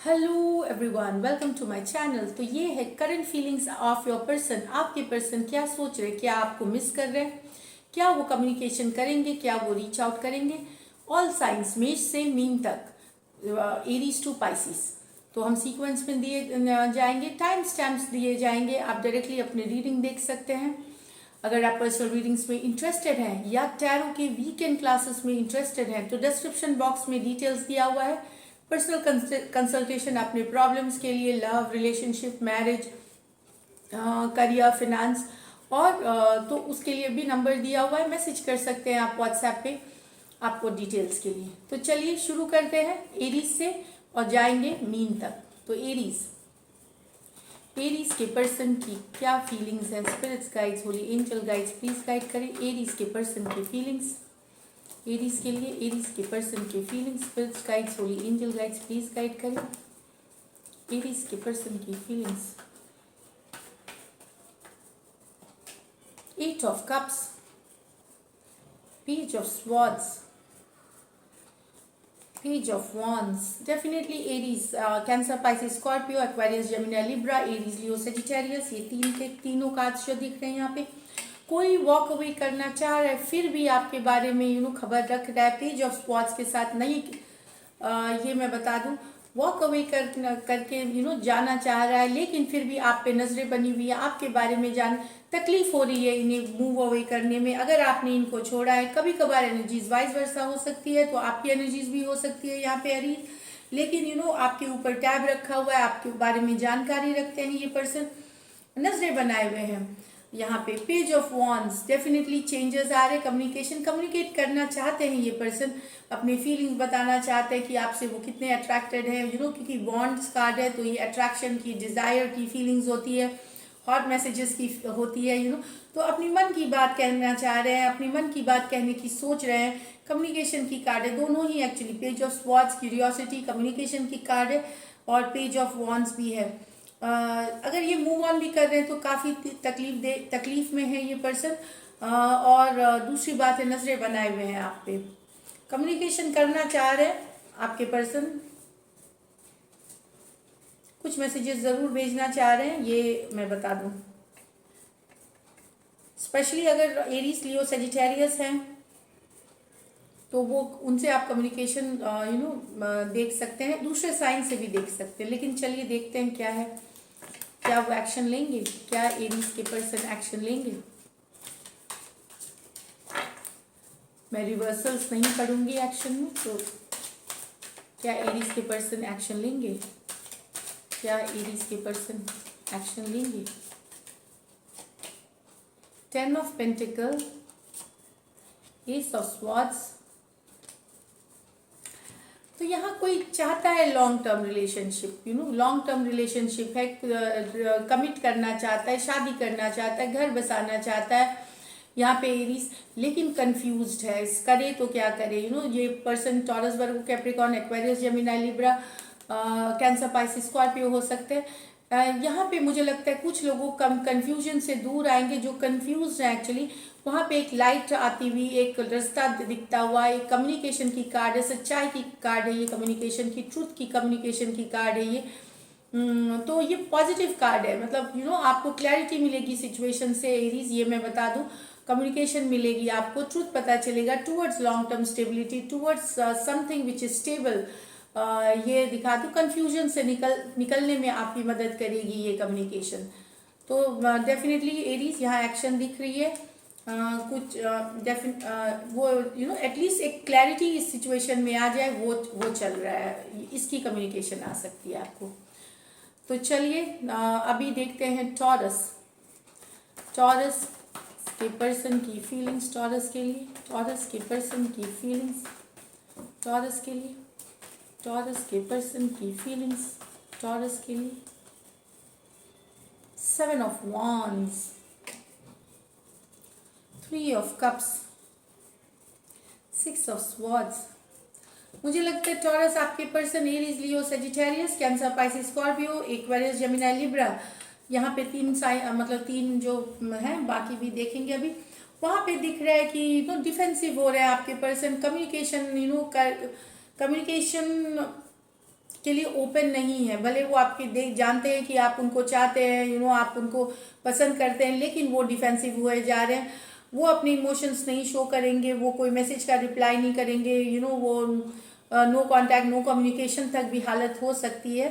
Hello everyone, welcome to my channel. तो ये है current feelings of your person. आपके पर्सन क्या सोच रहे हैं, क्या आपको मिस कर रहे हैं, क्या वो कम्युनिकेशन करेंगे, क्या वो रीच आउट करेंगे। ऑल साइंस मेष से मीन तक, एरीज टू पाइसिस। तो हम सीक्वेंस में दिए जाएंगे, टाइम स्टैम्प्स दिए जाएंगे। आप डायरेक्टली अपने रीडिंग देख सकते हैं। अगर आप पर्सनल रीडिंग्स में इंटरेस्टेड हैं या टैरो के वीकेंड क्लासेस में इंटरेस्टेड हैं तो डिस्क्रिप्शन बॉक्स में डिटेल्स दिया हुआ है। पर्सनल कंसल्टेशन अपने प्रॉब्लम्स के लिए, love, relationship, marriage, career, finance और तो उसके लिए भी नंबर दिया हुआ है। मैसेज कर सकते हैं आप व्हाट्सएप पे आपको डिटेल्स के लिए। तो चलिए शुरू करते हैं एरीज से और जाएंगे मीन तक। तो एरीज के पर्सन की क्या फीलिंग्स हैं। Spirits guides, holy angel guides please guide करें एरीज के पर्सन की फीलिंग्स। एरीज के लिए, एरीज के पर्सन की feelings, spirits guides, holy angel guides please guide करें एरीज के पर्सन की feelings. Eight of cups, page of swords, page of wands। Definitely Aries, Cancer, Pisces, Scorpio, Aquarius, Gemini, Libra, Aries, Leo, Sagittarius, ये तीनों cards जो दिख रहे हैं यहाँ पे। कोई वॉक अवे करना चाह रहा है फिर भी आपके बारे में खबर रख रहा है। पेज ऑफ स्वॉर्ड्स के साथ नहीं, ये मैं बता दूं, वॉक अवे करके जाना चाह रहा है, लेकिन फिर भी आप पे नजरें बनी हुई है, आपके बारे में जान तकलीफ हो रही है इन्हें मूव अवे करने में। अगर आपने इनको छोड़ा है, कभी कभार एनर्जीज वाइस वर्सा हो सकती है, तो आपकी एनर्जीज भी हो सकती है यहाँ पे अरीज। लेकिन आपके ऊपर टैब रखा हुआ है, आपके बारे में जानकारी रखते हैं ये पर्सन, नजरें बनाए हुए हैं यहाँ पे। Page of wands, definitely changes आ रहे, कम्युनिकेट करना चाहते हैं ये पर्सन, अपने फीलिंग्स बताना चाहते हैं कि आपसे वो कितने अट्रैक्टेड है, क्योंकि बॉन्ड्स कार्ड है तो ये अट्रैक्शन की, डिजायर की फीलिंग्स होती है, हॉट मैसेजेस की होती है, तो अपनी मन की बात कहना चाह रहे हैं, अपनी मन की बात कहने की सोच रहे हैं। कम्युनिकेशन की कार्ड है, दोनों ही actually, page of swords curiosity communication की कार्ड है और पेज ऑफ वॉन्ड्स भी है। अगर ये मूव ऑन भी कर रहे हैं तो काफ़ी तकलीफ में है ये पर्सन। और दूसरी बात है, नजरें बनाए हुए हैं आप पे, कम्युनिकेशन करना चाह रहे हैं आपके पर्सन, कुछ मैसेजेस जरूर भेजना चाह रहे हैं, ये मैं बता दूं। स्पेशली अगर एरीज, लियो, सेजिटेरियस हैं तो वो उनसे आप कम्युनिकेशन देख सकते हैं, दूसरे साइन से भी देख सकते हैं। लेकिन चलिए देखते हैं क्या है, क्या वो एक्शन लेंगे, क्या एरीज के पर्सन एक्शन लेंगे। मैं रिवर्सल्स नहीं पढ़ूंगी एक्शन में, तो क्या एरीज के पर्सन एक्शन लेंगे, क्या एरीज के पर्सन एक्शन लेंगे। 10 of pentacle, S of swords. तो यहाँ कोई चाहता है long term relationship, long term relationship है, कमिट करना चाहता है, शादी करना चाहता है, घर बसाना चाहता है यहाँ पे एरीज, लेकिन कंफ्यूज्ड है, करे तो क्या करे। ये person Taurus, Virgo, Capricorn, Aquarius, Gemini, Libra, Cancer, Pisces, Scorpio हो सकते हैं। यहाँ पे मुझे लगता है कुछ लोगों कंफ्यूजन से दूर आएंगे, जो कंफ्यूज हैं एक्चुअली, वहाँ पे एक लाइट आती हुई, एक रास्ता दिखता हुआ, एक कम्युनिकेशन की कार्ड है, सच्चाई की कार्ड है ये, कम्युनिकेशन की, ट्रूथ की कम्युनिकेशन की कार्ड है ये। तो ये पॉजिटिव कार्ड है, मतलब आपको क्लैरिटी मिलेगी सिचुएशन से एरीज, ये मैं बता दूं। कम्युनिकेशन मिलेगी आपको, ट्रूथ पता चलेगा, towards long term stability, towards something which is stable, ये दिखा दूं। कंफ्यूजन से निकलने में आपकी मदद करेगी ये कम्युनिकेशन। तो डेफिनेटली एरीज यहाँ एक्शन दिख रही है, कुछ वो एटलीस्ट एक क्लैरिटी इस सिचुएशन में आ जाए, वो चल रहा है, इसकी कम्युनिकेशन आ सकती है आपको। तो चलिए अभी देखते हैं टॉरस के पर्सन की फीलिंग्स, टॉरस के लिए, टॉरस के पर्सन की फीलिंग्स, टॉरस के लिए, टॉरस के पर्सन की फीलिंग्स, टॉरस के लिए। 7 of wands, 3 of cups, 6 of swords. मुझे लगता है टॉरस आपके person Aries, Leo, Sagittarius, Cancer, Pisces, Scorpio, Aquarius, Gemini, Libra, यहाँ पे मतलब 3 जो है, बाकी भी देखेंगे अभी। वहाँ पे दिख रहा है कि डिफेंसिव हो रहा है आपके पर्सन, कम्युनिकेशन के लिए ओपन नहीं है। भले वो आपके देख जानते हैं कि आप उनको चाहते हैं, आप उनको पसंद करते हैं, लेकिन वो डिफेंसिव हुए जा रहे हैं। वो अपने इमोशंस नहीं शो करेंगे, वो कोई मैसेज का रिप्लाई नहीं करेंगे, वो नो कांटेक्ट नो कम्युनिकेशन तक भी हालत हो सकती है।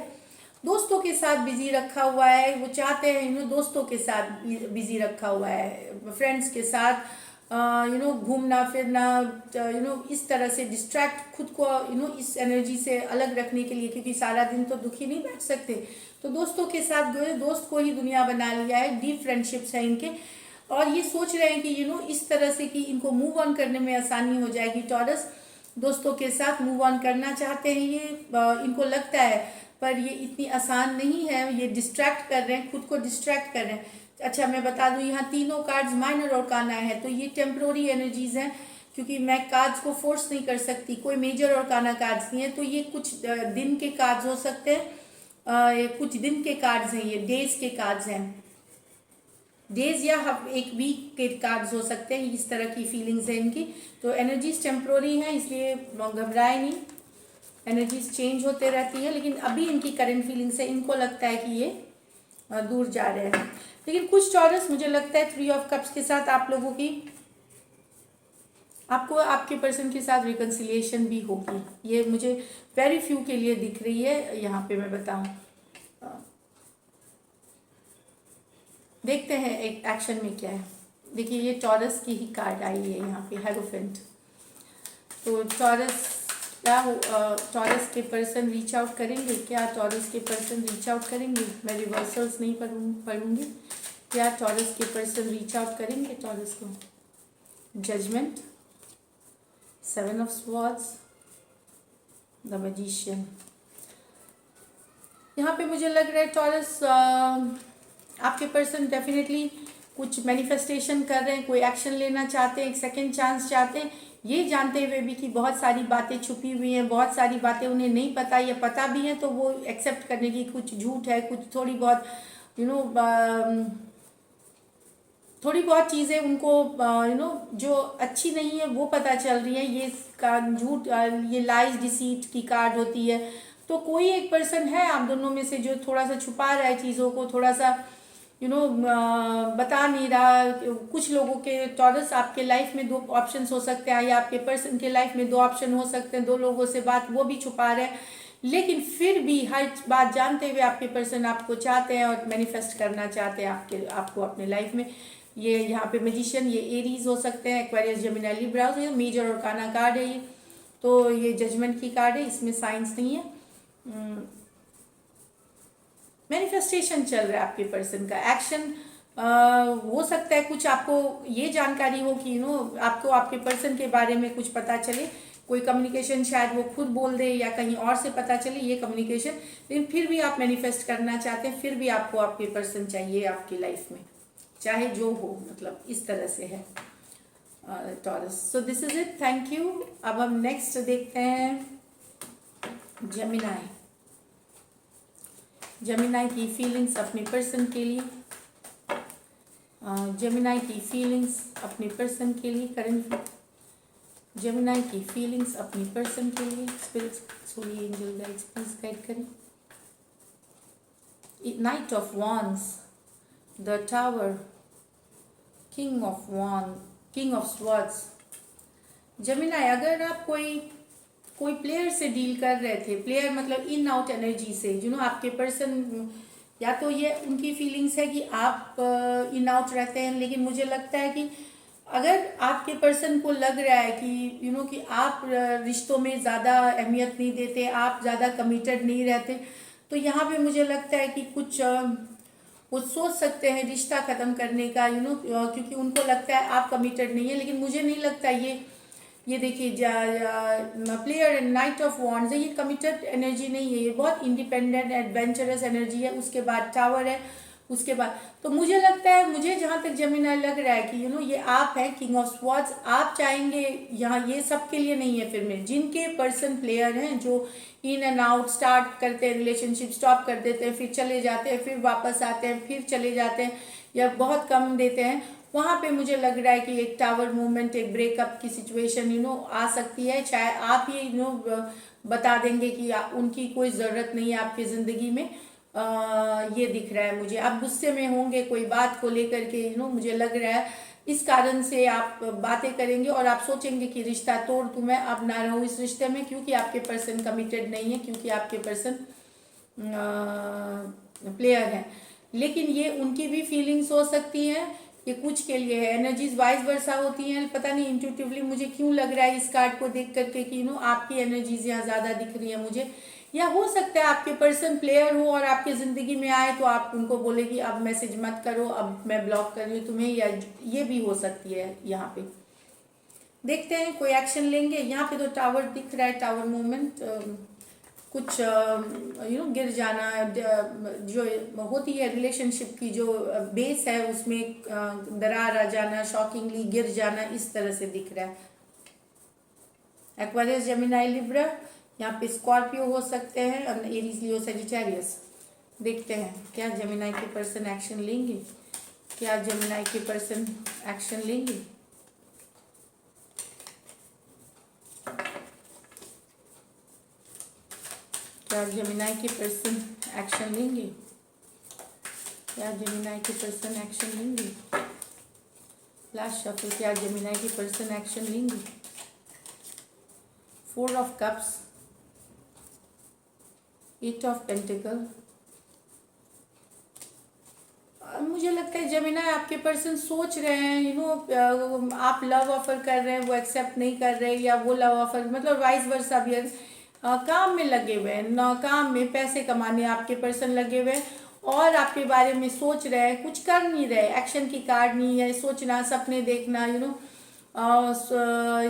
दोस्तों के साथ बिजी रखा हुआ है, वो चाहते हैं दोस्तों के साथ बिजी रखा हुआ है, फ्रेंड्स के साथ घूमना फिरना, इस तरह से डिस्ट्रैक्ट खुद को इस एनर्जी से अलग रखने के लिए, क्योंकि सारा दिन तो दुखी नहीं बैठ सकते। तो दोस्तों के साथ दोस्त को ही दुनिया बना लिया है, डीप फ्रेंडशिप्स है इनके, और ये सोच रहे हैं कि इस तरह से कि इनको मूव ऑन करने में आसानी हो जाएगी। टॉरस दोस्तों के साथ मूव ऑन करना चाहते हैं, ये इनको लगता है, पर ये इतनी आसान नहीं है। ये डिस्ट्रैक्ट कर रहे हैं, खुद को डिस्ट्रैक्ट कर रहे हैं। अच्छा, मैं बता दूं, यहाँ तीनों कार्ड्स माइनर और काना है, तो ये टेम्प्रोरी एनर्जीज हैं, क्योंकि मैं कार्ड्स को फोर्स नहीं कर सकती। कोई मेजर और काना कार्ड्स नहीं है, तो ये कुछ दिन के कार्ड्स हो सकते हैं, ये कुछ दिन के कार्ड्स हैं, ये डेज के कार्ड्स हैं, डेज या एक वीक के कार्ड्स हो सकते हैं। इस तरह की फीलिंग्स है इनकी। तो एनर्जीज टेम्प्रोरी हैं, इसलिए घबराए नहीं, एनर्जीज चेंज होते रहती है, लेकिन अभी इनकी करंट फीलिंग से इनको लगता है कि ये दूर जा रहे हैं। लेकिन कुछ टॉरस, मुझे लगता है 3 ऑफ कप्स के साथ आप लोगों की, आपको आपके पर्सन के साथ रिकन्सिलिएशन भी होगी। ये मुझे वेरी फ्यू के लिए दिख रही है। यहाँ पे मैं बताऊं, देखते हैं एक एक्शन में क्या है। देखिए, ये टॉरस की ही कार्ड आई है यहाँ पे, हेरोफेंट। तो टॉरस क्या टॉरस के पर्सन रीच आउट करेंगे? क्या टॉरस के पर्सन रीच आउट करेंगे? मैं रिवर्सल्स नहीं पढ़ूंगी। क्या टॉरस के पर्सन रीच आउट करेंगे टॉरस को? Judgement, 7 of swords, the magician. यहाँ पे मुझे लग रहा है टॉरस, आपके पर्सन डेफिनेटली कुछ मैनिफेस्टेशन कर रहे हैं, कोई एक्शन लेना चाहते हैं, एक सेकेंड चांस चाहते हैं, ये जानते हुए भी कि बहुत सारी बातें छुपी हुई हैं, बहुत सारी बातें उन्हें नहीं पता या पता भी हैं, तो वो एक्सेप्ट करने की, कुछ झूठ है, कुछ थोड़ी बहुत थोड़ी बहुत चीज़ें उनको जो अच्छी नहीं है वो पता चल रही है। ये झूठ, ये लाइज डिसीट की कार्ड होती है। तो कोई एक पर्सन है आप दोनों में से जो थोड़ा सा छुपा रहा है चीज़ों को, थोड़ा सा बता नहीं रहा। कुछ लोगों के टॉरस आपके लाइफ में 2 ऑप्शंस हो सकते हैं, या आपके पर्सन के लाइफ में 2 ऑप्शन हो सकते हैं, 2 लोगों से बात वो भी छुपा रहे हैं, लेकिन फिर भी हर बात जानते हुए आपके पर्सन आपको चाहते हैं और मैनिफेस्ट करना चाहते हैं आपको अपने लाइफ में। ये यहाँ पे मैजिशियन, ये एरीज हो सकते हैं, एक्वेरियस, जेमिनी, लिब्रा, ये मेजर और काना कार्ड है ये। तो ये जजमेंट की कार्ड है, इसमें साइंस नहीं है। मैनिफेस्टेशन चल रहा है आपके पर्सन का। एक्शन हो सकता है, कुछ आपको ये जानकारी हो कि आपको आपके पर्सन के बारे में कुछ पता चले, कोई कम्युनिकेशन शायद वो खुद बोल दे या कहीं और से पता चले ये कम्युनिकेशन, लेकिन फिर भी आप मैनिफेस्ट करना चाहते हैं, फिर भी आपको आपके पर्सन चाहिए आपकी लाइफ में, चाहे जो हो, मतलब इस तरह से है Taurus. So this is it, thank you. अब हम नेक्स्ट देखते हैं जेमिनी। जेमिनी की फीलिंग्स अपने पर्सन के लिए, जेमिनी की फीलिंग्स अपने पर्सन के लिए, करंट जेमिनी की फीलिंग्स अपने पर्सन के लिए, spirits, holy angel guides please guide करें। Knight of wands, the tower, king of swords. Gemini, अगर आप कोई प्लेयर से डील कर रहे थे, प्लेयर मतलब इन आउट एनर्जी से, आपके पर्सन, या तो ये उनकी फीलिंग्स है कि आप इन आउट रहते हैं, लेकिन मुझे लगता है कि अगर आपके पर्सन को लग रहा है कि कि आप रिश्तों में ज़्यादा अहमियत नहीं देते, आप ज़्यादा कमिटेड नहीं रहते, तो यहाँ पे मुझे लगता है कि कुछ वो सोच सकते हैं रिश्ता ख़त्म करने का, क्योंकि उनको लगता है आप कमिटेड नहीं है। लेकिन मुझे नहीं लगता ये देखिए, player and night of wands है, ये कमिटेड एनर्जी नहीं है, ये बहुत इंडिपेंडेंट एडवेंचरस एनर्जी है। उसके बाद टावर है, उसके बाद तो मुझे लगता है, मुझे जहाँ तक जेमिनी लग रहा है कि ये आप हैं किंग ऑफ स्वॉर्ड्स। आप चाहेंगे यहाँ, ये सबके लिए नहीं है फिर में, जिनके पर्सन प्लेयर हैं जो इन एंड आउट स्टार्ट करते हैं, रिलेशनशिप स्टॉप कर देते हैं, फिर चले जाते हैं, फिर वापस आते हैं, फिर चले जाते हैं, या बहुत कम देते हैं, वहाँ पे मुझे लग रहा है कि एक टावर मूवमेंट, एक ब्रेकअप की सिचुएशन आ सकती है। चाहे आप ये बता देंगे कि उनकी कोई ज़रूरत नहीं है आपकी ज़िंदगी में। ये दिख रहा है मुझे, आप गुस्से में होंगे कोई बात को लेकर के, मुझे लग रहा है इस कारण से आप बातें करेंगे और आप सोचेंगे कि रिश्ता तोड़ दूं मैं, अब ना रहूं इस रिश्ते में, क्योंकि आपके पर्सन कमिटेड नहीं है, क्योंकि आपके पर्सन प्लेयर है। लेकिन ये उनकी भी फीलिंग्स हो सकती हैं, ये कुछ के लिए है, एनर्जीज वाइस वर्सा होती हैं। पता नहीं इंट्यूटिवली मुझे क्यों लग रहा है इस कार्ड को देख करके कि आपकी एनर्जीज यहाँ ज़्यादा दिख रही है मुझे। या हो सकता है आपके पर्सन प्लेयर हो और आपकी ज़िंदगी में आए तो आप उनको बोलेगी अब मैसेज मत करो, अब मैं ब्लॉक कर रही हूँ तुम्हें, या ये भी हो सकती है। यहाँ पे देखते हैं कोई एक्शन लेंगे। यहाँ पे तो टावर दिख रहा है, टावर मूवमेंट, कुछ गिर जाना, जो होती है रिलेशनशिप की जो बेस है उसमें दरार आ जाना, शॉकिंगली गिर जाना, इस तरह से दिख रहा है। एक्वेरियस, जेमिनी, लिब्रा, यहाँ पे स्कॉर्पियो हो सकते हैं, एरीज, लियो, सजिटेरियस। देखते हैं क्या जेमिनी के पर्सन एक्शन लेंगे, क्या जेमिनी के पर्सन एक्शन लेंगे। क्या जेमिनी के पर्सन एक्शन लेंगे, क्या जेमिनी के पर्सन एक्शन लेंगे। लास्ट शफल, क्या जेमिनी के पर्सन एक्शन लेंगे। 4 ऑफ कप्स, 8 ऑफ पेंटिकल। मुझे लगता है जेमिनी आपके पर्सन सोच रहे हैं, आप लव ऑफर कर रहे हैं, वो एक्सेप्ट नहीं कर रहे, या वो लव ऑफर मतलब वाइस वर्सा भी है। काम में लगे हुए हैं, काम में पैसे कमाने आपके पर्सन लगे हुए हैं, और आपके बारे में सोच रहे हैं, कुछ कर नहीं रहे। एक्शन की कार्ड नहीं है, सोचना, सपने देखना,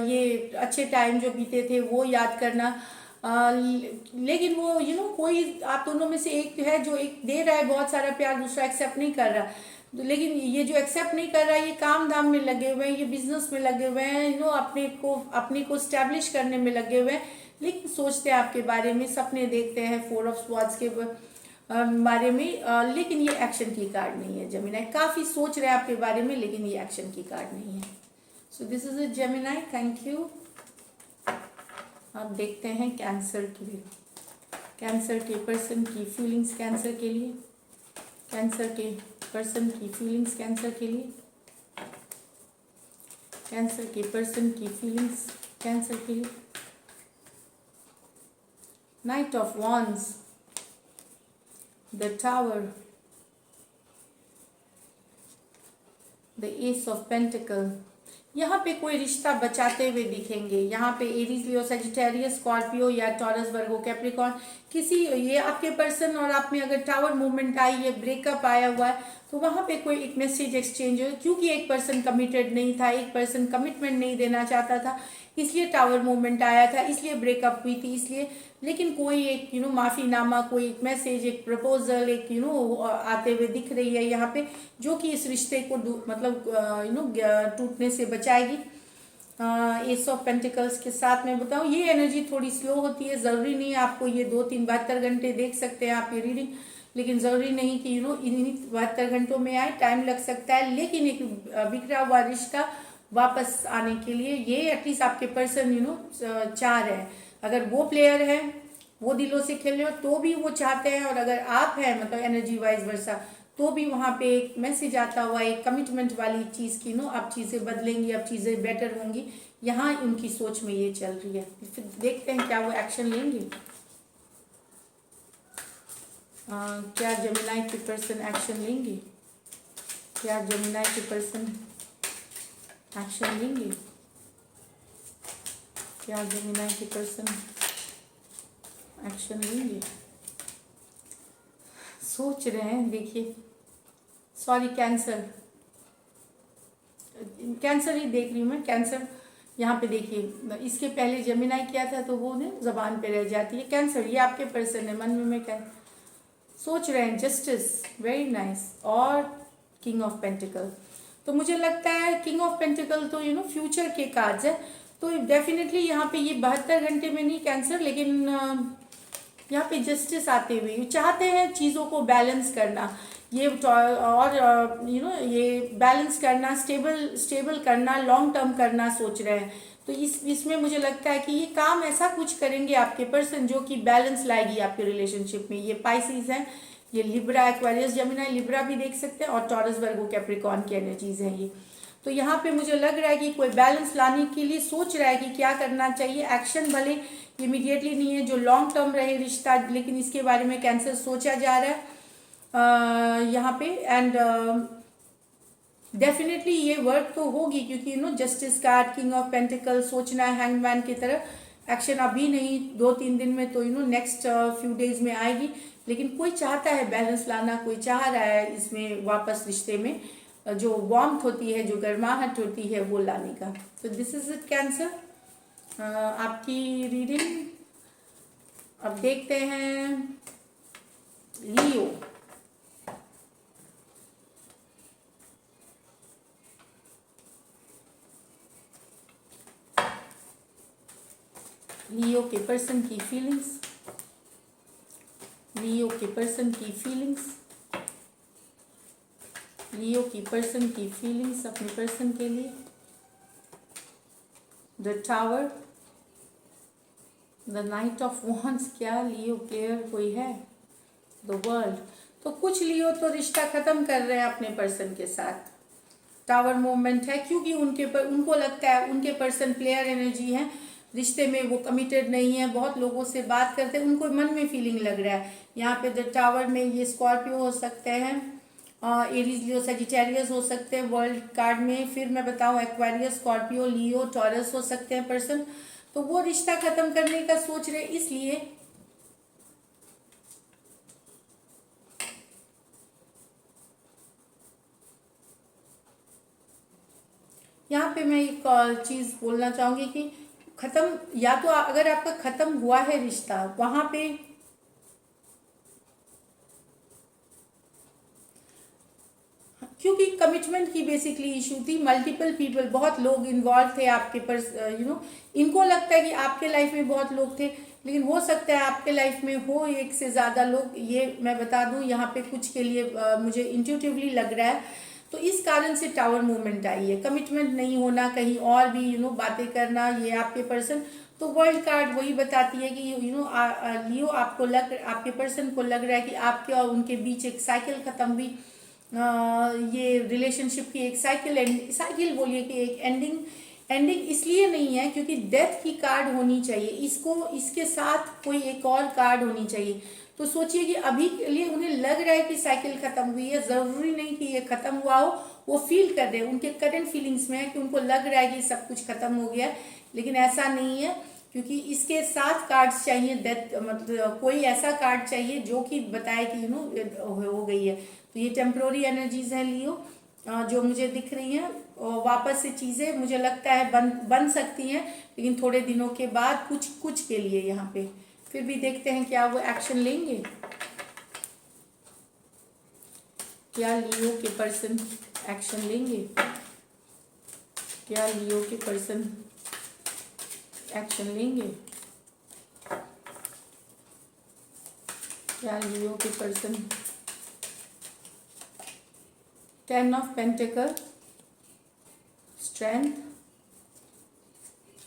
ये अच्छे टाइम जो बीते थे वो याद करना। लेकिन वो कोई आप दोनों में से एक है जो एक दे रहा है बहुत सारा प्यार, दूसरा एक्सेप्ट नहीं कर रहा। लेकिन ये जो एक्सेप्ट नहीं कर रहा है, ये काम धाम में लगे हुए हैं, ये बिजनेस में लगे हुए हैं, अपने को स्टैब्लिश करने में लगे हुए हैं। लेकिन सोचते हैं आपके बारे में, सपने देखते हैं 4 ऑफ स्वॉर्ड्स के बारे में, लेकिन ये एक्शन की कार्ड नहीं है। जेमिनी काफ़ी सोच रहे हैं आपके बारे में, लेकिन ये एक्शन की कार्ड नहीं है। सो this is a Gemini, thank you. अब देखते हैं कैंसर के लिए, कैंसर के पर्सन की फीलिंग्स कैंसर के लिए, कैंसर के पर्सन की फीलिंग्स कैंसर के लिए, कैंसर के पर्सन की फीलिंग्स कैंसर के लिए। Night of wands, the tower, the S of pentacle. यहाँ पे कोई रिश्ता बचाते हुए दिखेंगे। यहाँ पे एरीज, लियो, सजिटेरियस, स्कॉर्पियो या टॉरस, वर्गो, कैप्रिकॉर्न, किसी ये आपके पर्सन और आप में अगर टावर मूवमेंट आई है, ब्रेकअप आया हुआ है, तो वहाँ पे कोई एक मैसेज एक्सचेंज हो, क्योंकि एक पर्सन कमिटेड नहीं था, एक पर्सन कमिटमेंट नहीं देना चाहता था, इसलिए टावर मूवमेंट आया था, इसलिए ब्रेकअप हुई थी, इसलिए। लेकिन कोई एक माफ़ीनामा, कोई एक मैसेज, एक प्रपोजल, एक आते हुए दिख रही है यहाँ पे, जो कि इस रिश्ते को मतलब टूटने से बचाएगी। एस ऑफ पेंटिकल्स के साथ मैं बताऊँ, ये एनर्जी थोड़ी स्लो होती है, ज़रूरी नहीं है आपको ये 2-3 72 घंटे देख सकते हैं आप ये रीडिंग, लेकिन ज़रूरी नहीं कि इन 72 घंटों में आए, टाइम लग सकता है। लेकिन एक बिखरा हुआ रिश्ता वापस आने के लिए ये एटलीस्ट आपके पर्सन चाह रहे हैं। अगर वो प्लेयर है, वो दिलों से खेल रहे हो तो भी वो चाहते हैं, और अगर आप हैं मतलब एनर्जी वाइज वर्सा, तो भी वहाँ पे एक मैसेज आता हुआ, एक कमिटमेंट वाली चीज़ की अब चीज़ें बदलेंगी, अब चीज़ें बेटर होंगी, यहाँ उनकी सोच में ये चल रही है। फिर देखते हैं क्या वो एक्शन लेंगे। क्या जेमिनी के पर्सन एक्शन लेंगे, क्या जेमिनी के पर्सन एक्शन लेंगे, क्या जेमिनी के पर्सन एक्शन लेंगे। सोच रहे हैं, देखिए, सॉरी कैंसर, कैंसर ही देख रही हूँ मैं, कैंसर यहाँ पे देखिए, इसके पहले जेमिनी किया था तो वो ने जबान पे रह जाती है। कैंसर ये आपके पर्सन है, मन में मैं क्या सोच रहे हैं, जस्टिस, वेरी नाइस, और किंग ऑफ पेंटिकल। तो मुझे लगता है किंग ऑफ पेंटिकल तो फ्यूचर के कार्ड्स है, तो डेफिनेटली यहाँ पे ये 72 घंटे में नहीं कैंसर, लेकिन यहाँ पे जस्टिस आते हुए चाहते हैं चीज़ों को बैलेंस करना, ये और ये बैलेंस करना, स्टेबल करना, लॉन्ग टर्म करना सोच रहे हैं। तो इसमें मुझे लगता है कि ये काम ऐसा कुछ करेंगे आपके पर्सन जो कि बैलेंस लाएगी आपके रिलेशनशिप में। ये पाइसिस हैं, ये लिब्रा, एक्वेरियस, जेमिनी, लिब्रा भी देख सकते हैं, और टॉरस, वर्गो, कैप्रिकॉर्न की एनर्जीज हैं ये। तो यहाँ पे मुझे लग रहा है कि कोई बैलेंस लाने के लिए सोच रहा है कि क्या करना चाहिए। एक्शन भले इमीडिएटली नहीं है, जो लॉन्ग टर्म रहे रिश्ता, लेकिन इसके बारे में कैंसर सोचा जा रहा है यहाँ पे। एंड डेफिनेटली ये वर्क तो होगी, क्योंकि justice card, king of pentacle, सोचना है हैंगमैन की तरह। एक्शन अभी नहीं, 2-3 दिन में, तो नेक्स्ट फ्यू डेज में आएगी। लेकिन कोई चाहता है बैलेंस लाना, कोई चाह रहा है इसमें वापस रिश्ते में जो वार्मथ होती है, जो गर्माहट होती है, वो लाने का। तो दिस इज इट कैंसर, आपकी रीडिंग। अब देखते हैं लियो। लियो के पर्सन की फीलिंग्स, लियो के पर्सन की फीलिंग्स, लियो की पर्सन की फीलिंग्स अपने पर्सन के लिए। The tower, the night of wands, क्या लियो क्लियर कोई है? द वर्ल्ड, तो कुछ लियो तो रिश्ता खत्म कर रहे हैं अपने पर्सन के साथ। टावर मूवमेंट है, क्योंकि उनको लगता है उनके पर्सन प्लेयर एनर्जी है, रिश्ते में वो कमिटेड नहीं है, बहुत लोगों से बात करते हैं, उनको मन में फीलिंग लग रहा है। यहाँ पे द टावर में ये स्कॉर्पियो हो सकते हैं, एरीज, लियो, सजिटेरियस हो सकते हैं वर्ल्ड कार्ड में। फिर मैं बताऊं एक्वेरियस, स्कॉर्पियो, लियो, टॉरस हो सकते हैं पर्सन। तो वो रिश्ता खत्म करने का सोच रहे, इसलिए यहाँ पे मैं एक चीज बोलना चाहूंगी कि खत्म, या तो अगर आपका खत्म हुआ है रिश्ता, वहां पे क्योंकि कमिटमेंट की बेसिकली इशू थी, मल्टीपल पीपल, बहुत लोग इन्वॉल्व थे आपके पर, इनको लगता है कि आपके लाइफ में बहुत लोग थे, लेकिन हो सकता है आपके लाइफ में हो एक से ज़्यादा लोग। ये मैं बता दूं यहाँ पे कुछ के लिए मुझे इंट्यूटिवली लग रहा है। तो इस कारण से टावर मूवमेंट आई है, कमिटमेंट नहीं होना, कहीं और भी बातें करना, ये आपके पर्सन। तो वर्ल्ड कार्ड वही बताती है कि लियो, आपको आपके पर्सन को लग रहा है कि आपके और उनके बीच एक साइकिल खत्म हुई। ये रिलेशनशिप की एक साइकिल बोलिए कि एक एंडिंग इसलिए नहीं है क्योंकि डेथ की कार्ड होनी चाहिए, इसके साथ कोई एक और कार्ड होनी चाहिए। तो सोचिए कि अभी के लिए उन्हें लग रहा है कि साइकिल खत्म हुई है, जरूरी नहीं कि ये खत्म हुआ हो, वो फील कर रहे हैं, उनके करंट फीलिंग्स में है कि उनको लग रहा है कि सब कुछ खत्म हो गया है, लेकिन ऐसा नहीं है, क्योंकि इसके साथ कार्ड्स चाहिए डेथ, मतलब कोई ऐसा कार्ड चाहिए जो कि बताए कि हो गई है। तो ये टेम्प्रोरी एनर्जीज हैं लियो, जो मुझे दिख रही हैं। वापस से चीज़ें मुझे लगता है बन सकती हैं, लेकिन थोड़े दिनों के बाद, कुछ के लिए यहाँ पे। फिर भी देखते हैं क्या वो एक्शन लेंगे, क्या लियो के पर्सन एक्शन लेंगे, क्या लियो के पर्सन एक्शन लेंगे, क्या लियो के person. 10 of pentacle, strength,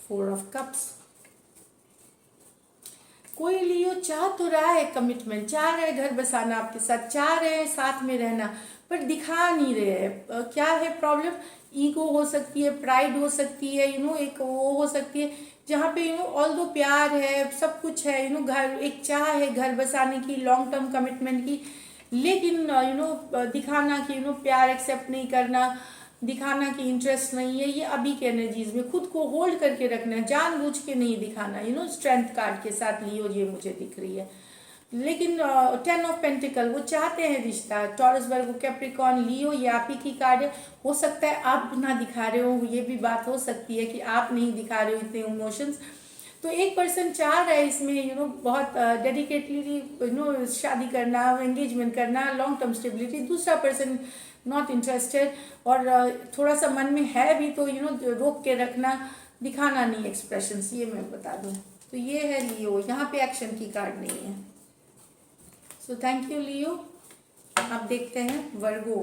4 of cups. कोई लियो चाह तो रहा है कमिटमेंट, चाह रहे घर बसाना आपके साथ, चाह रहे हैं साथ में रहना, पर दिखा नहीं रहे हैं। क्या है प्रॉब्लम? ईगो हो सकती है, प्राइड हो सकती है, एक वो हो सकती है जहाँ पे ऑल दो प्यार है, सब कुछ है, घर, एक चाह है घर बसाने की, लॉन्ग टर्म कमिटमेंट की, लेकिन दिखाना कि प्यार एक्सेप्ट नहीं करना, दिखाना कि इंटरेस्ट नहीं है, ये अभी के एनर्जीज में खुद को होल्ड करके रखना है, जानबूझ के नहीं दिखाना। स्ट्रेंथ कार्ड के साथ लियो ये मुझे दिख रही है, लेकिन 10 ऑफ पेंटिकल, वो चाहते हैं रिश्ता। टॉरस, वर्गो, कैप्रिकॉर्न, लियो, ये आप ही की कार्ड है। हो सकता है आप ना दिखा रहे हो, ये भी बात हो सकती है कि आप नहीं दिखा रहे हो इतने इमोशंस। तो एक पर्सन चाह रहा है इसमें बहुत डेडिकेटली शादी करना, एंगेजमेंट करना, लॉन्ग टर्म स्टेबिलिटी। दूसरा पर्सन नॉट इंटरेस्टेड, और थोड़ा सा मन में है भी तो रोक के रखना, दिखाना नहीं एक्सप्रेशंस, ये मैं बता दूं। तो ये है लियो, यहाँ पे एक्शन की कार्ड नहीं है। सो थैंक यू लियो। अब देखते हैं वर्गो।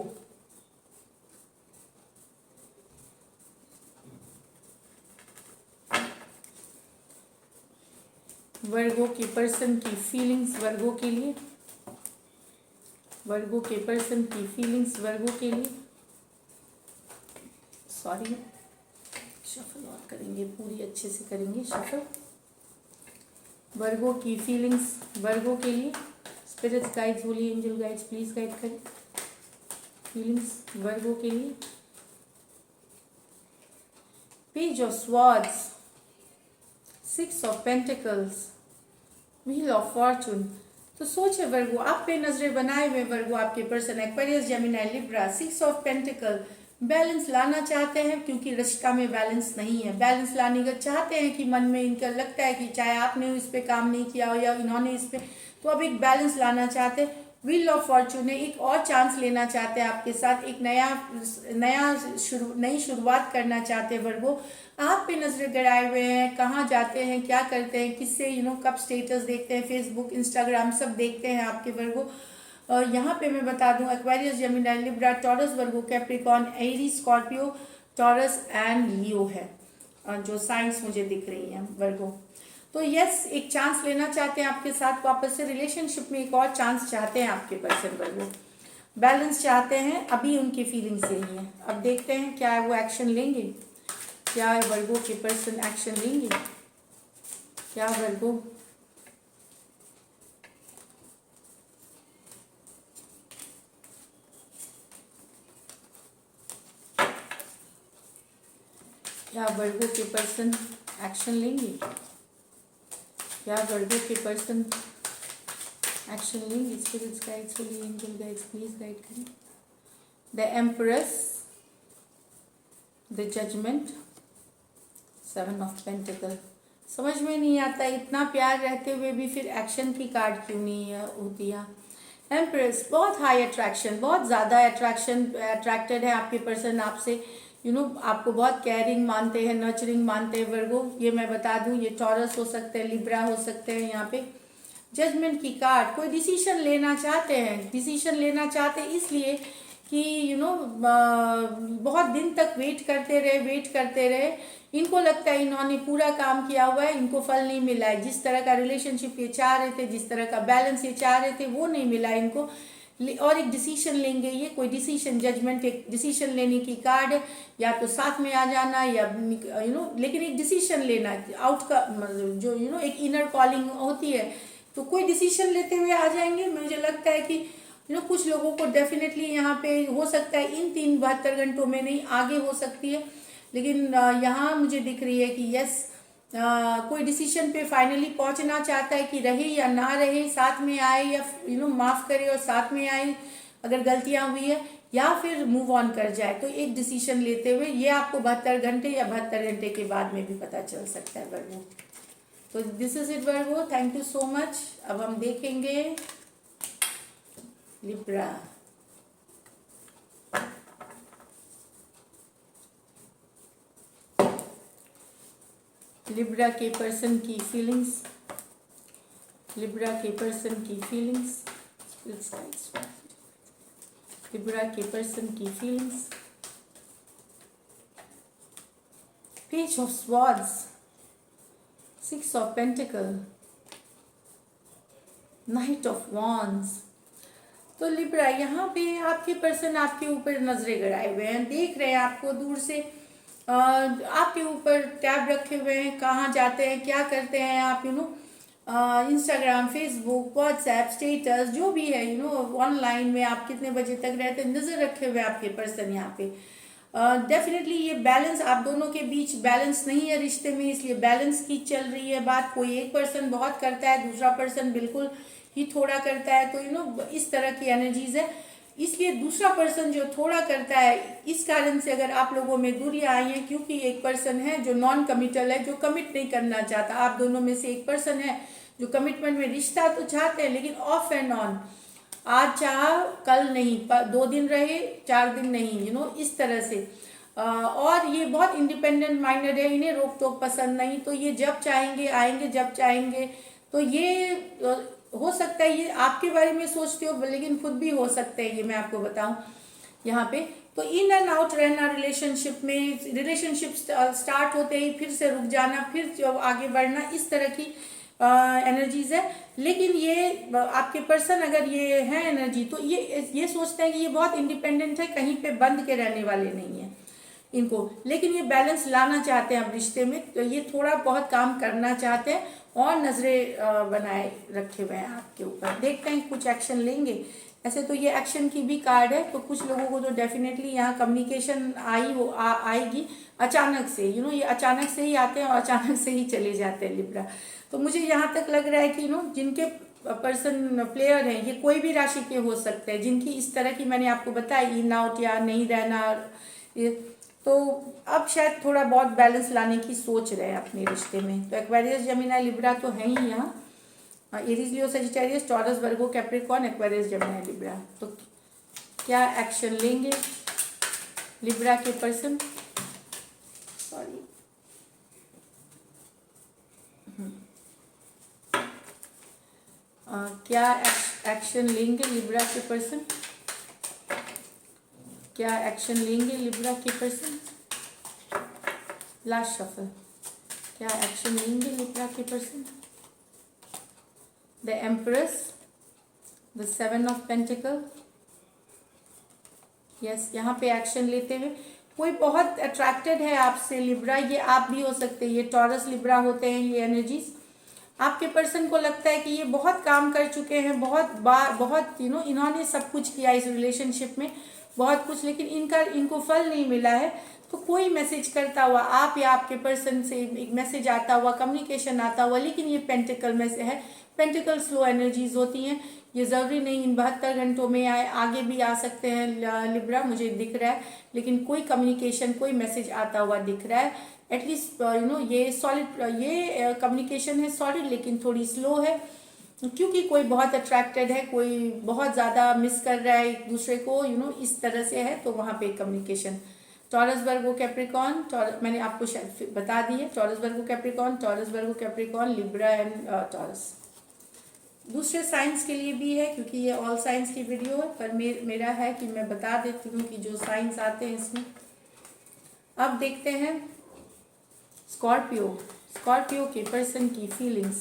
वर्गो के पर्सन की फीलिंग्स वर्गो के लिए, वर्गो के पर्सन की फीलिंग्स वर्गो के लिए। सॉरी, शफल और करेंगे, पूरी अच्छे से करेंगे शफल। वर्गो की फीलिंग्स वर्गो के लिए। Spirits guides, holy angel guides, please guide करें फीलिंग्स वर्गो के लिए। Page of swords, 6 of pentacles, wheel of fortune. तो सोचे वर्गो, आप पे नजरें बनाए हुए वर्गो, आपके person Aquarius, Gemini, Libra. 6 of pentacle, balance लाना चाहते हैं क्योंकि रिश्ता में बैलेंस नहीं है। बैलेंस लाने का चाहते हैं कि मन में इनका लगता है कि चाहे आपने इस पे काम नहीं किया हो या इन्होंने इस पे, तो अब एक बैलेंस लाना चाहते हैं। व्हील ऑफ फॉर्चून है, एक और चांस लेना चाहते हैं आपके साथ, एक नई शुरुआत करना चाहते हैं वर्गो। आप पे नजरें गड़ाए हुए हैं, कहाँ जाते हैं, क्या करते हैं, किससे कब स्टेटस देखते हैं, फेसबुक, इंस्टाग्राम सब देखते हैं आपके वर्गो। और यहाँ पे मैं बता दूं, Aquarius, Gemini, Libra, Taurus, Virgo, Capricorn, Aries, Scorpio, Taurus and Leo है जो साइंस मुझे दिख रही हैं वर्गो। तो यस, एक चांस लेना चाहते हैं आपके साथ वापस से, रिलेशनशिप में एक और चांस चाहते हैं आपके पर्सन वर्गो। बैलेंस चाहते हैं, अभी उनकी फीलिंग्स यही है। अब देखते हैं क्या वो एक्शन लेंगे, क्या वर्गो के पर्सन एक्शन लेंगे, क्या वर्गो क्या वर्गो के पर्सन एक्शन लेंगे, क्या वर्गो के पर्सन एक्शन लेंगे। Spirits guides, holy angel guides, please guide करें। The empress, the judgement, 7 of pentacle. समझ में नहीं आता, इतना प्यार रहते हुए भी फिर एक्शन की कार्ड क्यों नहीं होती है। एम्प्रेस, बहुत हाई अट्रैक्शन, बहुत ज़्यादा अट्रैक्टेड है आपके पर्सन आपसे। आपको बहुत केयरिंग मानते हैं, नर्चरिंग मानते हैं वर्गो। ये मैं बता दूं, ये टॉरस हो सकते हैं, लिब्रा हो सकते हैं। यहाँ पे जजमेंट की कार्ड, कोई डिसीजन लेना चाहते हैं, डिसीजन लेना चाहते हैं इसलिए कि बहुत दिन तक वेट करते रहे। इनको लगता है इन्होंने पूरा काम किया हुआ है, इनको फल नहीं मिला है। जिस तरह का रिलेशनशिप ये चाह रहे थे, जिस तरह का बैलेंस ये चाह रहे थे, वो नहीं मिला इनको। और एक डिसीजन लेंगे, ये कोई डिसीजन, जजमेंट, एक डिसीजन लेने की कार्ड है। या तो साथ में आ जाना या लेकिन एक डिसीजन लेना, आउट का जो एक इनर कॉलिंग होती है, तो कोई डिसीजन लेते हुए आ जाएंगे। मुझे लगता है कि कुछ लोगों को डेफिनेटली यहाँ पे हो सकता है इन 72 घंटों में नहीं, आगे हो सकती है, लेकिन यहाँ मुझे दिख रही है कि यस, कोई डिसीजन पे फाइनली पहुंचना चाहता है कि रहे या ना रहे, साथ में आए या माफ करे और साथ में आए अगर गलतियां हुई है, या फिर मूव ऑन कर जाए। तो एक डिसीजन लेते हुए ये आपको 72 घंटे या 72 घंटे के बाद में भी पता चल सकता है वर्गो। तो this is it Virgo, thank you so much. अब हम देखेंगे लिब्रा। लिब्रा के पर्सन की फीलिंग्स, लिब्रा के पर्सन की फीलिंग्स, लिब्रा के पर्सन की feelings. Page of swords, 6 of pentacle, night of wands. तो लिब्रा, यहाँ पे आपके पर्सन आपके ऊपर नजरें गड़ाए हुए हैं, देख रहे हैं आपको दूर से, आपके ऊपर टैब रखे हुए हैं, कहाँ जाते हैं, क्या करते हैं आप, इंस्टाग्राम, फेसबुक, व्हाट्सएप, स्टेटस, जो भी है, ऑनलाइन में आप कितने बजे तक रहते हैं, नजर रखे हुए आपके पर्सन यहाँ पे। डेफिनेटली ये बैलेंस, आप दोनों के बीच बैलेंस नहीं है रिश्ते में, इसलिए बैलेंस की चल रही है बात। कोई एक पर्सन बहुत करता है, दूसरा पर्सन बिल्कुल ही थोड़ा करता है, तो इस तरह की एनर्जीज है। इसलिए दूसरा पर्सन जो थोड़ा करता है, इस कारण से अगर आप लोगों में दूरियां आई हैं, क्योंकि एक पर्सन है जो नॉन कमिटल है, जो कमिट नहीं करना चाहता। आप दोनों में से एक पर्सन है जो कमिटमेंट में, रिश्ता तो चाहते हैं लेकिन ऑफ एंड ऑन, आज चाह कल नहीं, 2 दिन रहे 4 दिन नहीं, इस तरह से। और ये बहुत इंडिपेंडेंट माइंडेड है, इन्हें रोक टोक पसंद नहीं, तो ये जब चाहेंगे आएंगे, जब चाहेंगे। तो ये हो सकता है ये आपके बारे में सोचते हो, लेकिन खुद भी हो सकते हैं, ये मैं आपको बताऊं यहाँ पे। तो इन एंड आउट रहना रिलेशनशिप में, रिलेशनशिप स्टार्ट होते ही फिर से रुक जाना, फिर जो आगे बढ़ना, इस तरह की एनर्जीज है, लेकिन ये आपके पर्सन अगर ये है एनर्जी तो ये सोचते हैं कि ये बहुत इंडिपेंडेंट है, कहीं पे बंद के रहने वाले नहीं है इनको, लेकिन ये बैलेंस लाना चाहते हैं अब रिश्ते में, तो ये थोड़ा बहुत काम करना चाहते हैं और नजरें बनाए रखे हुए हैं आपके ऊपर। देखते हैं कुछ एक्शन लेंगे। ऐसे तो ये एक्शन की भी कार्ड है, तो कुछ लोगों को तो डेफिनेटली यहाँ कम्युनिकेशन आएगी अचानक से, ये अचानक से ही आते हैं और अचानक से ही चले जाते हैं लिब्रा। तो मुझे यहाँ तक लग रहा है कि जिनके पर्सन प्लेयर हैं, ये कोई भी राशि के हो सकते हैं, जिनकी इस तरह की मैंने आपको बताई इन आउट या नहीं रहना, तो अब शायद थोड़ा बहुत बैलेंस लाने की सोच रहे हैं अपने रिश्ते में। तो एक्वेरियस, जेमिनी, लिब्रा तो है ही यहाँ, Aries, Leo, Sagittarius, taurus, Virgo, Capricorn, Aquarius, Gemini, Libra. तो क्या एक्शन लेंगे लिब्रा के पर्सन? सॉरी, क्या एक्शन लेंगे लिब्रा के पर्सन? क्या एक्शन लेंगे लिब्रा के पर्सन? लास्ट शफल, क्या एक्शन लेंगे लिब्रा के person? The empress, the 7 of pentacle. Yes, यहाँ पे एक्शन लेते हुए कोई बहुत अट्रैक्टेड है आपसे लिब्रा, ये आप भी हो सकते हैं, ये टॉरस लिब्रा होते हैं ये एनर्जीज। आपके पर्सन को लगता है कि ये बहुत काम कर चुके हैं, बहुत इन्होंने सब कुछ किया इस रिलेशनशिप में, बहुत कुछ, लेकिन इनको फल नहीं मिला है। तो कोई मैसेज करता हुआ आप या आपके पर्सन से एक मैसेज आता हुआ, कम्युनिकेशन आता हुआ, लेकिन ये पेंटिकल में से है। पेंटिकल स्लो एनर्जीज होती हैं, ये ज़रूरी नहीं इन 72 घंटों में आए, आगे भी आ सकते हैं लिब्रा, मुझे दिख रहा है, लेकिन कोई कम्युनिकेशन, कोई मैसेज आता हुआ दिख रहा है। एटलीस्ट ये सॉलिड, ये कम्युनिकेशन है सॉलिड, लेकिन थोड़ी स्लो है, क्योंकि कोई बहुत अट्रैक्टेड है, कोई बहुत ज़्यादा मिस कर रहा है एक दूसरे को, इस तरह से है, तो वहाँ पे कम्युनिकेशन। टॉरस, वर्गो, कैप्रिकॉर्न, मैंने आपको शायद बता दी है, taurus, Virgo, Capricorn, taurus, Virgo, Capricorn, Libra and taurus. दूसरे साइंस के लिए भी है, क्योंकि ये ऑल साइंस की वीडियो है, पर मेरा है कि मैं बता देती हूँ कि जो साइंस आते हैं इसमें। अब देखते हैं स्कॉर्पियो के पर्सन की फीलिंग्स,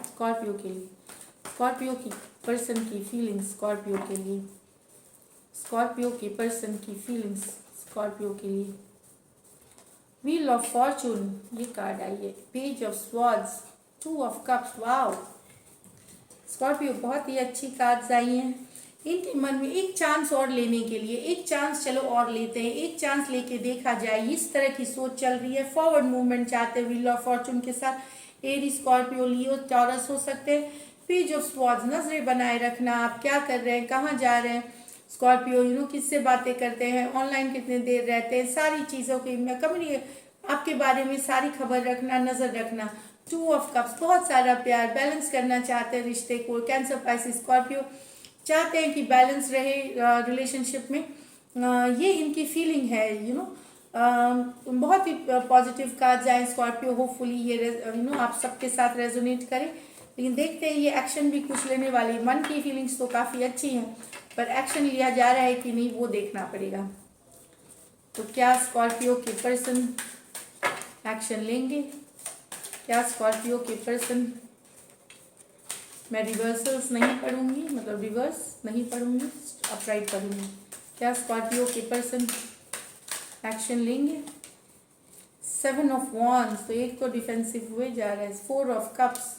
स्कॉर्पियो के लिए, स्कॉर्पियो की पर्सन की फीलिंग्स, स्कॉर्पियो के लिए, स्कॉर्पियो के पर्सन की फीलिंग्स, स्कॉर्पियो के लिए। व्हील ऑफ फॉर्चून, ये कार्ड आई है, page of swords, 2 of cups. Wow Scorpio, बहुत ही अच्छी कार्ड्स आई हैं। इनके मन में एक चांस और लेने के लिए, एक चांस चलो और लेते हैं, एक चांस लेके देखा जाए, इस तरह की सोच चल रही है। फॉरवर्ड मूवमेंट चाहते हैं व्हील ऑफ फॉर्चून के साथ। एरी, स्कॉर्पियो, लियो, टॉरस हो सकते हैं। पेज ऑफ स्वॉर्ड्स, नजरें बनाए रखना, आप क्या कर रहे हैं, कहाँ जा रहे हैं। स्कॉर्पियो किससे बातें करते हैं, ऑनलाइन कितने देर रहते हैं, सारी चीज़ों की आपके बारे में सारी खबर रखना, नज़र रखना। 2 ऑफ कप्स, बहुत सारा प्यार, बैलेंस करना चाहते हैं रिश्ते को। कैंसर, पाइसेस, स्कॉर्पियो चाहते हैं कि बैलेंस रहे रिलेशनशिप में। ये इनकी फीलिंग है, बहुत ही पॉजिटिव कार्ड्स आए स्कॉर्पियो। होपफुली ये आप सबके साथ रेजोनेट करें, लेकिन देखते हैं ये एक्शन भी कुछ लेने वाली। मन की फीलिंग्स तो काफ़ी अच्छी हैं, पर एक्शन लिया जा रहा है कि नहीं वो देखना पड़ेगा। तो क्या स्कॉर्पियो के पर्सन एक्शन लेंगे? क्या स्कॉर्पियो के पर्सन, मैं रिवर्सल्स नहीं पढ़ूंगी, मतलब रिवर्स नहीं पढ़ूंगी, अपराइट पढ़ूंगी। क्या स्कॉर्पियो के पर्सन एक्शन लेंगे? 7 ऑफ वॉन्ड्स, तो एक तो डिफेंसिव हुए जा रहा है। 4 ऑफ कप्स,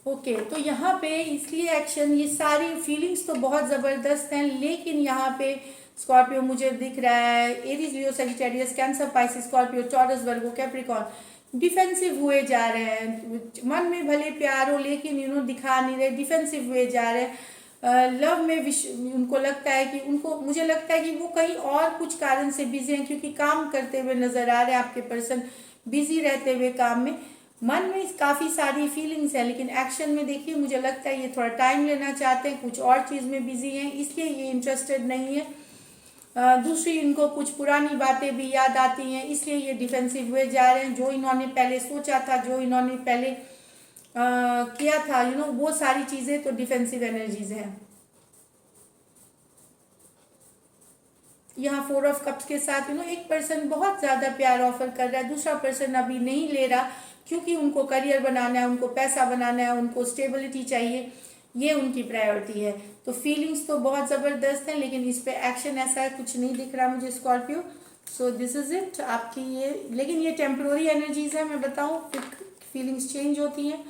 ओके तो यहाँ पे इसलिए एक्शन, ये सारी फीलिंग्स तो बहुत ज़बरदस्त हैं, लेकिन यहाँ पे स्कॉर्पियो मुझे दिख रहा है, Aries, Leo, Sagittarius, Cancer, Pisces, Scorpio, Taurus, Virgo, Capricorn defensive हुए जा रहे हैं। मन में भले प्यार हो, लेकिन दिखा नहीं रहे, डिफेंसिव हुए जा रहे हैं। लव में उनको लगता है कि मुझे लगता है कि वो कहीं और कुछ कारण से बिजी हैं, क्योंकि काम करते हुए नजर आ रहे हैं आपके पर्सन, बिजी रहते हुए काम में। मन में काफ़ी सारी फीलिंग्स है, लेकिन एक्शन में देखिए मुझे लगता है ये थोड़ा टाइम लेना चाहते हैं, कुछ और चीज़ में बिजी हैं, इसलिए ये इंटरेस्टेड नहीं है। दूसरी, इनको कुछ पुरानी बातें भी याद आती हैं, इसलिए ये डिफेंसिव हुए जा रहे हैं। जो इन्होंने पहले सोचा था, जो इन्होंने पहले किया था, वो सारी चीज़ें तो डिफेंसिव एनर्जीज हैं। यहाँ 4 ऑफ कप्स के साथ एक पर्सन बहुत ज़्यादा प्यार ऑफर कर रहा है, दूसरा पर्सन अभी नहीं ले रहा क्योंकि उनको करियर बनाना है, उनको पैसा बनाना है, उनको स्टेबिलिटी चाहिए, ये उनकी प्रायोरिटी है। तो फीलिंग्स तो बहुत ज़बरदस्त है, लेकिन इस पे एक्शन ऐसा कुछ नहीं दिख रहा मुझे Scorpio. So this is it आपकी ये, लेकिन ये टेम्प्रोरी एनर्जीज है, मैं बताऊँ, फिर फीलिंग्स चेंज होती हैं,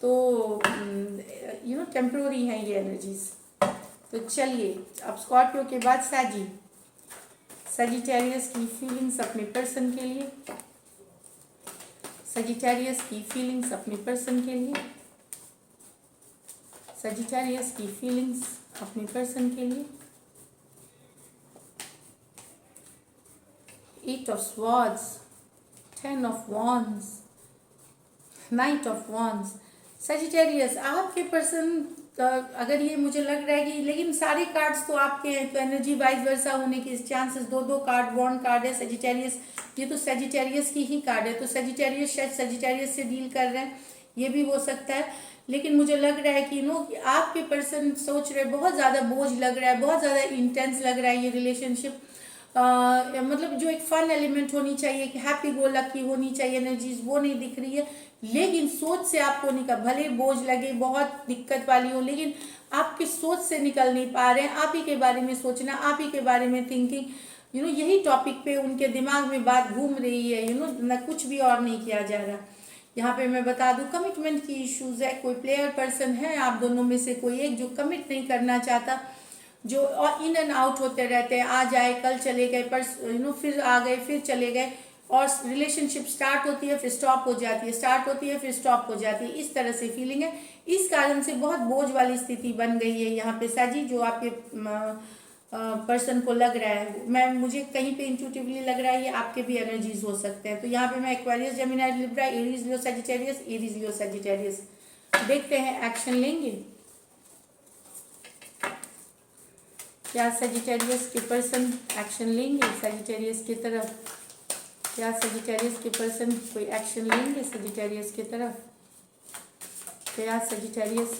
तो टेम्प्रोरी हैं ये एनर्जीज। तो चलिए अब स्कॉर्पियो के बाद सजिटेरियस की फीलिंग्स अपने पर्सन के लिए, सजिटेरियस की फीलिंग्स अपने पर्सन के लिए, सजिटेरियस की फीलिंग्स अपने पर्सन के लिए। 8 of swords, 10 of wands, night of wands. Sagittarius आपके पर्सन, अगर ये मुझे लग रहा है कि, लेकिन सारे कार्ड्स तो आपके हैं, तो एनर्जी वाइज वर्सा होने के चांसेस, दो कार्ड वॉन्ड कार्ड है सजिटेरियस, ये तो सजिटेरियस की ही कार्ड है, तो सजिटेरियस शायद सजिटेरियस से डील कर रहे हैं, ये भी हो सकता है। लेकिन मुझे लग रहा है कि कि आपके पर्सन सोच रहे, बहुत ज़्यादा बोझ लग रहा है, बहुत ज़्यादा इंटेंस लग रहा है ये रिलेशनशिप। मतलब जो एक फन एलिमेंट होनी चाहिए, कि हैप्पी गो लकी होनी चाहिए एनर्जीज, वो नहीं दिख रही है। लेकिन सोच से आपको निकल, भले बोझ लगे, बहुत दिक्कत वाली हो, लेकिन आपकी सोच से निकल नहीं पा रहे हैं। आप ही के बारे में सोचना, आप ही के बारे में थिंकिंग, यही टॉपिक पे उनके दिमाग में बात घूम रही है, ना कुछ भी और नहीं किया जा रहा। यहाँ पे मैं बता दूं कमिटमेंट की इश्यूज है, कोई प्लेयर पर्सन है आप दोनों में से कोई एक जो कमिट नहीं करना चाहता, जो और इन एंड आउट होते रहते हैं, आ जाए कल चले गए, पर फिर आ गए फिर चले गए, और रिलेशनशिप स्टार्ट होती है फिर स्टॉप हो जाती है, स्टार्ट होती है फिर स्टॉप हो जाती है, इस तरह से फीलिंग है। इस कारण से बहुत बोझ वाली स्थिति बन गई है यहाँ पे साजी, जो आपके पर्सन को लग रहा है। मुझे कहीं पे इंट्यूटिवली लग रहा है ये आपके भी एनर्जीज हो सकते हैं। तो यहाँ पे मैं Aquarius, Gemini, Libra, Aries, Leo, Sagittarius, Aries, Leo, Sagittarius, देखते हैं एक्शन लेंगे क्या सजिटेरियस के पर्सन एक्शन लेंगे सजिटेरियस की तरफ, क्या सजिटेरियस के पर्सन कोई एक्शन लेंगे सजिटेरियस की तरफ, क्या सजिटेरियस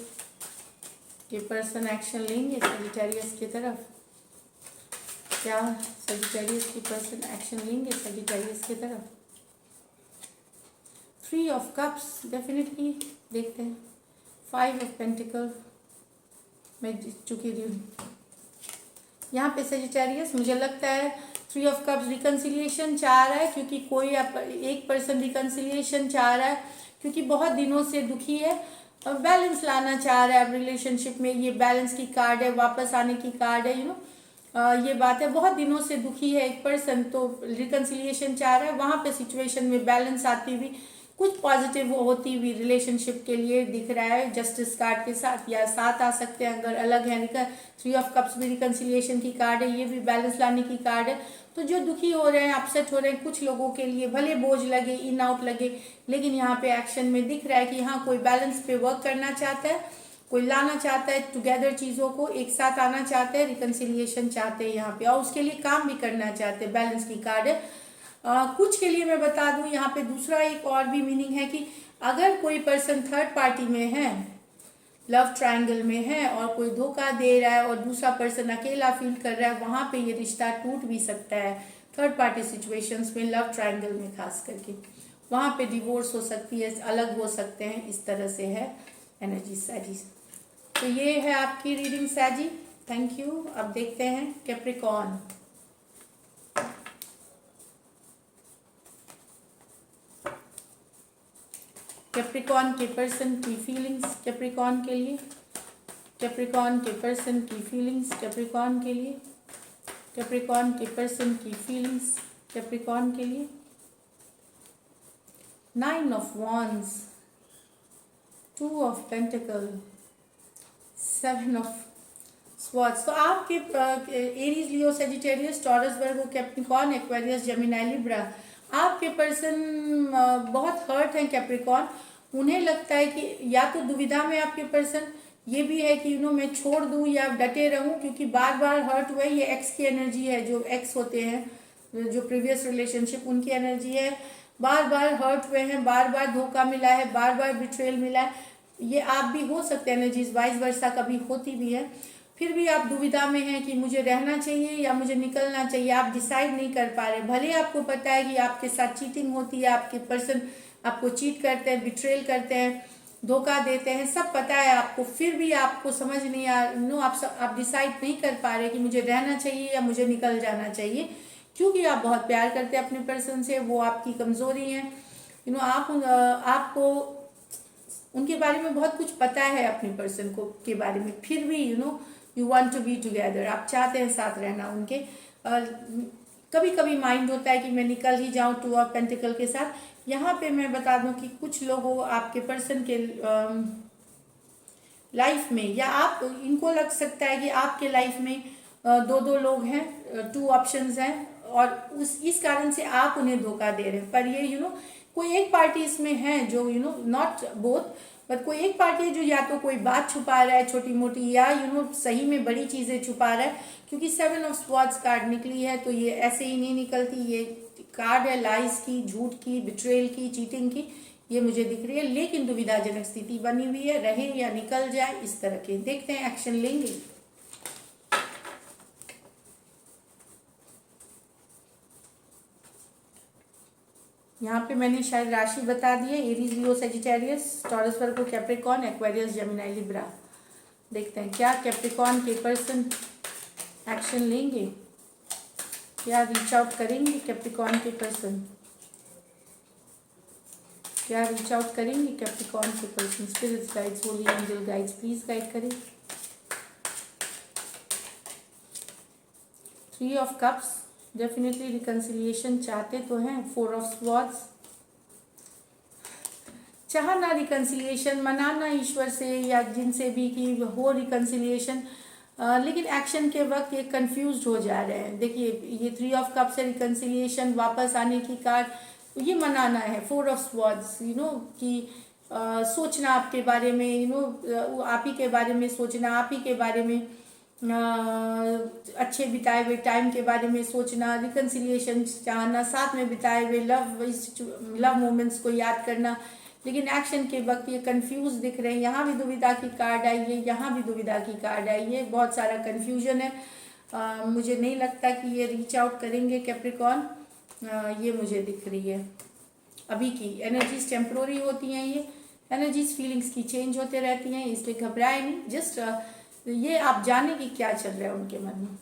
के पर्सन एक्शन लेंगे सजिटेरियस की तरफ, क्या सजिटेरियस के पर्सन एक्शन लेंगे सजिटेरियस की तरफ। 3 ऑफ कप्स डेफिनेटली देखते हैं। 5 ऑफ पेंटिकल मैं चुकी हूँ यहाँ पे सजिटेरियस, मुझे लगता है 3 ऑफ कप्स रिकन्सिलिएशन चाह रहा है, क्योंकि कोई एक पर्सन रिकन्सिलिएशन चाह रहा है, क्योंकि बहुत दिनों से दुखी है और बैलेंस लाना चाह रहा है अब रिलेशनशिप में। ये बैलेंस की कार्ड है, वापस आने की कार्ड है, ये बात है। बहुत दिनों से दुखी है एक पर्सन, तो रिकन्सिलिएशन चाह रहा है, वहाँ पे सिचुएशन में बैलेंस आती हुई, कुछ पॉजिटिव होती हुई रिलेशनशिप के लिए दिख रहा है जस्टिस कार्ड के साथ, या साथ आ सकते हैं अगर अलग है। 3 ऑफ कप्स भी रिकन्सिलिएशन की कार्ड है, ये भी बैलेंस लाने की कार्ड है। तो जो दुखी हो रहे हैं, अपसेट हो रहे हैं, कुछ लोगों के लिए भले बोझ लगे, इन आउट लगे, लेकिन यहाँ पे एक्शन में दिख रहा है कि हाँ कोई बैलेंस पे वर्क करना चाहता है, कोई लाना चाहता है टुगेदर, चीज़ों को एक साथ आना चाहते हैं, रिकन्सिलिएशन चाहते हैं यहाँ पे, और उसके लिए काम भी करना चाहते हैं। बैलेंस की कार्ड है। कुछ के लिए मैं बता दूं यहाँ पे दूसरा एक और भी मीनिंग है कि अगर कोई पर्सन थर्ड पार्टी में है, लव ट्रायंगल में है, और कोई धोखा दे रहा है और दूसरा पर्सन अकेला फील कर रहा है, वहाँ पे ये रिश्ता टूट भी सकता है। थर्ड पार्टी सिचुएशंस में, लव ट्रायंगल में खास करके, वहाँ पे डिवोर्स हो सकती है, अलग हो सकते हैं, इस तरह से है एनर्जी साजी। तो ये है आपकी रीडिंग साजी, थैंक यू। अब देखते हैं कैप्रिकॉर्न। कैप्रिकॉर्न के पर्सन की फीलिंग्स कैप्रिकॉर्न के लिए, कैप्रिकॉर्न के पर्सन की फीलिंग्स कैप्रिकॉर्न के लिए, कैप्रिकॉर्न के पर्सन की फीलिंग्स कैप्रिकॉर्न के लिए। 9 of wands, 2 of pentacle, 7 of swords. तो आपके Aries, Leo, Sagittarius, taurus, Virgo, Capricorn, Aquarius, Gemini, Libra, आपके पर्सन बहुत हर्ट हैं कैप्रिकॉर्न। उन्हें लगता है कि या तो दुविधा में आपके पर्सन, ये भी है कि मैं छोड़ दूं या डटे रहूं, क्योंकि बार बार हर्ट हुए। ये एक्स की एनर्जी है, जो एक्स होते हैं, जो प्रीवियस रिलेशनशिप, उनकी एनर्जी है। बार बार हर्ट हुए हैं, बार बार धोखा मिला है, बार बार बिट्रेल मिला है। ये आप भी हो सकते हैं एनर्जीज, वाइस वर्सा कभी होती भी है। फिर भी आप दुविधा में हैं कि मुझे रहना चाहिए या मुझे निकलना चाहिए, आप डिसाइड नहीं कर पा रहे। भले आपको पता है कि आपके साथ चीटिंग होती है, आपके पर्सन आपको चीट करते हैं, बिट्रेल करते हैं, धोखा देते हैं, सब पता है आपको, फिर भी आपको समझ नहीं आ नो आप डिसाइड नहीं कर पा रहे कि मुझे रहना चाहिए या मुझे निकल जाना चाहिए, क्योंकि आप बहुत प्यार करते हैं अपने पर्सन से, वो आपकी कमजोरी है। आपको उनके बारे में बहुत कुछ पता है अपने पर्सन को के बारे में, फिर भी you want to be together, आप चाहते हैं साथ रहना उनके। कभी कभी माइंड होता है कि मैं निकल ही जाऊं टू ऑफ पेंटिकल के साथ। यहाँ पे मैं बता दूं कि कुछ लोगों आपके पर्सन के लाइफ में, या आप इनको लग सकता है कि आपके लाइफ में दो दो लोग हैं, टू ऑप्शंस हैं, और उस इस कारण से आप उन्हें धोखा दे रहे हैं। पर ये कोई एक पार्टी इसमें है जो नॉट बोथ, पर कोई एक पार्टी है जो या तो कोई बात छुपा रहा है छोटी मोटी, या सही में बड़ी चीजें छुपा रहा है, क्योंकि 7 ऑफ स्वॉर्ड्स कार्ड निकली है, तो ये ऐसे ही नहीं निकलती। ये कार्ड है लाइज की, झूठ की, बिट्रेल की, चीटिंग की, ये मुझे दिख रही है। लेकिन दुविधाजनक स्थिति बनी हुई है, रहे या निकल जाए, इस तरह के। देखते हैं एक्शन लेंगे। यहाँ पे मैंने शायद राशि बता दी है, Aries, Leo, Sagittarius, Taurus, Virgo, Capricorn, Aquarius, Gemini, Libra. देखते हैं क्या कैप्रिकॉर्न के पर्सन एक्शन लेंगे, क्या रीच आउट करेंगे कैप्रिकॉर्न के पर्सन, क्या रीच आउट करेंगे कैप्रिकॉर्न के person. Spirits guides, holy angel guides, please guide करें। 3 ऑफ कप्स, डेफिनेटली रिकन्सिलिएशन चाहते तो हैं। 4 ऑफ स्वॉर्ड्स, चाहना रिकन्सिलिएशन, मनाना ईश्वर से या जिनसे भी कि हो रिकन्सिलिएशन, लेकिन एक्शन के वक्त ये कंफ्यूज हो जा रहे हैं। देखिए ये 3 ऑफ कप से रिकन्सिलिएशन, वापस आने की कार्ड, ये मनाना है। 4 ऑफ स्वॉर्ड्स कि सोचना आपके बारे में, आप ही के बारे में सोचना, आप ही के बारे में, अच्छे बिताए हुए टाइम के बारे में सोचना, रिकन्सिलिएशन चाहना, साथ में बिताए हुए लव मोमेंट्स को याद करना, लेकिन एक्शन के वक्त ये कंफ्यूज दिख रहे हैं। यहाँ भी दुविधा की कार्ड आई है, यहाँ भी दुविधा की कार्ड आई है, बहुत सारा कंफ्यूजन है। मुझे नहीं लगता कि ये रीच आउट करेंगे कैप्रिकॉर्न, ये मुझे दिख रही है। अभी की एनर्जीज टेम्प्रोरी होती हैं, ये एनर्जीज फीलिंग्स की चेंज होते रहती हैं, इसलिए घबराए नहीं। जस्ट ये आप जाने कि क्या चल रहा है उनके मन में।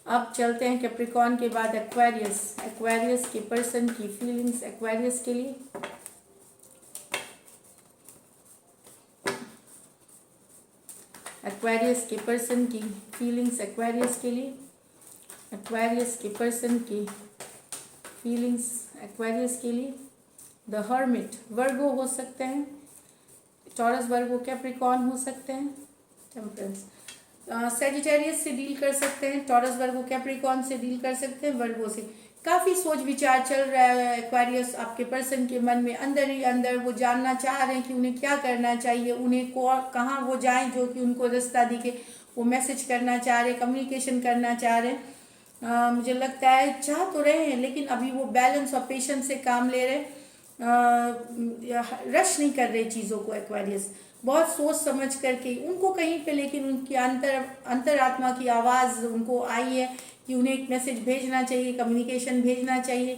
अब चलते हैं कैप्रिकॉर्न के बाद एक्वेरियस, एक्वेरियस के पर्सन की फीलिंग्स एक्वेरियस के लिए। एक्वेरियस के पर्सन की फीलिंग्स एक्वेरियस के लिए, एक्वेरियस के पर्सन की फीलिंग्स एक्वेरियस के लिए। द हर्मिट, वर्गो हो सकते हैं, टॉरस, वर्गो, कैप्रिकॉर्न हो सकते हैं, टेम्परेंस, सेजिटेरियस से डील कर सकते हैं, टॉरस, वर्गो, कैप्रिकॉर्न से डील कर सकते हैं, वर्गो से। काफी सोच विचार चल रहा है एक्वेरियस आपके पर्सन के मन में, अंदर ही अंदर वो जानना चाह रहे हैं कि उन्हें क्या करना चाहिए, उन्हें कहाँ वो जाएं जो कि उनको रास्ता दिखे। वो मैसेज करना चाह रहे, कम्युनिकेशन करना चाह रहे हैं। मुझे लगता है चाह तो रहे हैं, लेकिन अभी वो बैलेंस और पेशेंस से काम ले रहे, रश नहीं कर रहे चीज़ों को। एक्वेरियस बहुत सोच समझ करके उनको कहीं पे, लेकिन उनकी अंतरात्मा की आवाज़ उनको आई है कि उन्हें एक मैसेज भेजना चाहिए, कम्युनिकेशन भेजना चाहिए,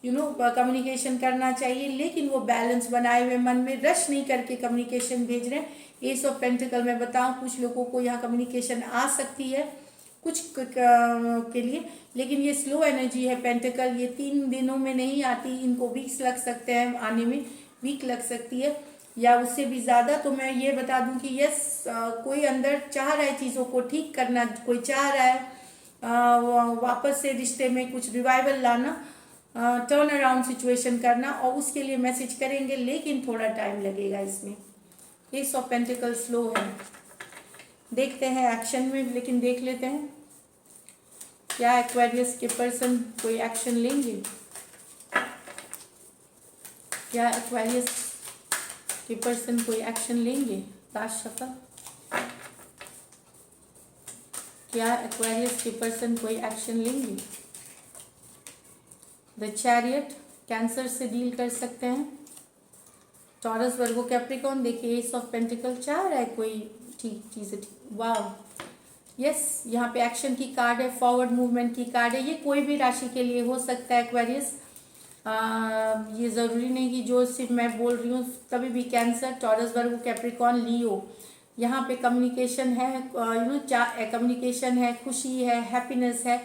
कम्युनिकेशन करना चाहिए, लेकिन वो बैलेंस बनाए हुए मन में, रश नहीं करके कम्युनिकेशन भेज रहे हैं। एस ऑफ पेंटिकल में बताऊं, कुछ लोगों को यहाँ कम्युनिकेशन आ सकती है कुछ के लिए, लेकिन ये स्लो एनर्जी है पेंटिकल, ये 3 दिनों में नहीं आती, इनको वीक्स लग सकते हैं आने में, वीक लग सकती है या उससे भी ज़्यादा। तो मैं ये बता दूं कि यस, कोई अंदर चाह रहा है चीज़ों को ठीक करना, कोई चाह रहा है वापस से रिश्ते में कुछ रिवाइवल लाना, टर्न अराउंड सिचुएशन करना, और उसके लिए मैसेज करेंगे, लेकिन थोड़ा टाइम लगेगा इसमें। एस ऑफ पेंटिकल स्लो है, देखते हैं एक्शन में, लेकिन देख लेते हैं क्या एक्वेरियस के पर्सन कोई एक्शन लेंगे, क्या एक्वेरियस के पर्सन कोई एक्शन लेंगे। लास्ट शफल, क्या एक्वेरियस के पर्सन कोई एक्शन लेंगे। द चैरियट, कैंसर से डील कर सकते हैं, टॉरस, वर्गो, कैप्रिकॉर्न। देखिए एस ऑफ पेंटिकल चाह रहा है कोई ठीक चीज़ें, वाह यस, यहाँ पे एक्शन की कार्ड है, फॉरवर्ड मूवमेंट की कार्ड है। ये कोई भी राशि के लिए हो सकता है एक्वेरियस। ये ज़रूरी नहीं कि जो सिर्फ मैं बोल रही हूँ तभी भी। कैंसर, टॉरस, वर्गो, कैप्रिकॉन, लियो, यहाँ पे कम्युनिकेशन है, कम्युनिकेशन है, खुशी है, हैप्पीनेस है,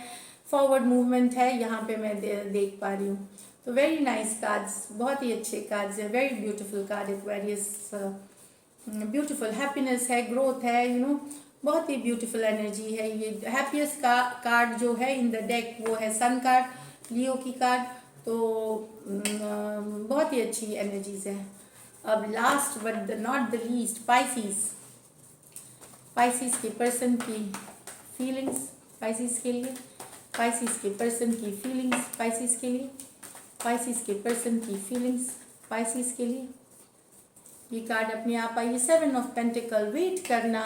फॉरवर्ड मूवमेंट है, यहाँ पे मैं देख पा रही हूँ। तो वेरी नाइस कार्ड्स, बहुत ही अच्छे कार्ड्स है, very beautiful card Aquarius. Beautiful happiness है, ग्रोथ है, बहुत ही ब्यूटीफुल एनर्जी है। ये हैप्पीएस्ट का कार्ड जो है इन द डेक वो है सन कार्ड, लियो की कार्ड। तो बहुत ही अच्छी एनर्जीज है। अब last but not the least, Pisces. Pisces के पर्सन की फीलिंग्स, पाइसिस के लिए, पाइसिस के पर्सन की फीलिंग्स, पाइसिस के लिए, पाइसिस के पर्सन की फीलिंग्स, पाइसिस के लिए। ये कार्ड अपने आप आई, 7 ऑफ पेंटिकल। वेट करना,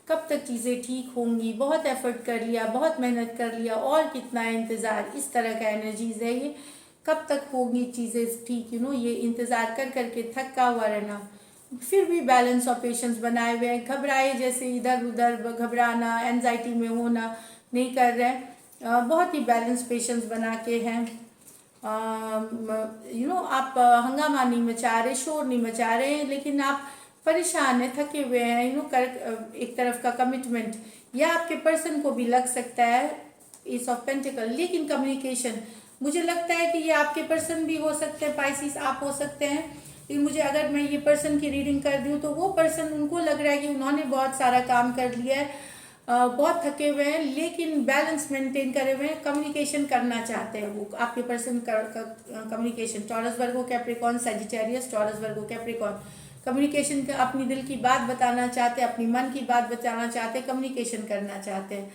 कब तक चीज़ें ठीक होंगी, बहुत एफर्ट कर लिया, बहुत मेहनत कर लिया, और कितना इंतज़ार, इस तरह का एनर्जीज है ये। कब तक होंगी चीज़ें ठीक, ये इंतज़ार कर करके थका हुआ रहना, फिर भी बैलेंस और पेशेंस बनाए हुए हैं। घबराए जैसे इधर उधर घबराना, एनजाइटी में होना नहीं कर रहे हैं, बहुत ही बैलेंस पेशेंस बना के हैं। आप हंगामा नहीं मचा रहे, शोर नहीं मचा रहे हैं, लेकिन आप परेशान हैं, थके हुए हैं, एक तरफ का कमिटमेंट, या आपके पर्सन को भी लग सकता है एस ऑफ पेंटिकल। लेकिन कम्युनिकेशन, मुझे लगता है कि ये आपके पर्सन भी हो सकते हैं, पाइसिस आप हो सकते हैं। लेकिन मुझे, अगर मैं ये पर्सन की रीडिंग कर दूँ तो वो पर्सन, उनको लग रहा है कि उन्होंने बहुत सारा काम कर लिया है, बहुत थके हुए हैं, लेकिन बैलेंस मेंटेन करे हुए हैं, कम्युनिकेशन करना चाहते हैं वो आपके पर्सन का कम्युनिकेशन। टॉरस, वर्गो, कैप्रिकॉन, सजिटेरियस, टॉरस, वर्गो, कैप्रिकॉन, कम्युनिकेशन का, अपनी दिल की बात बताना चाहते हैं, अपनी मन की बात बताना चाहते हैं, कम्युनिकेशन करना चाहते हैं।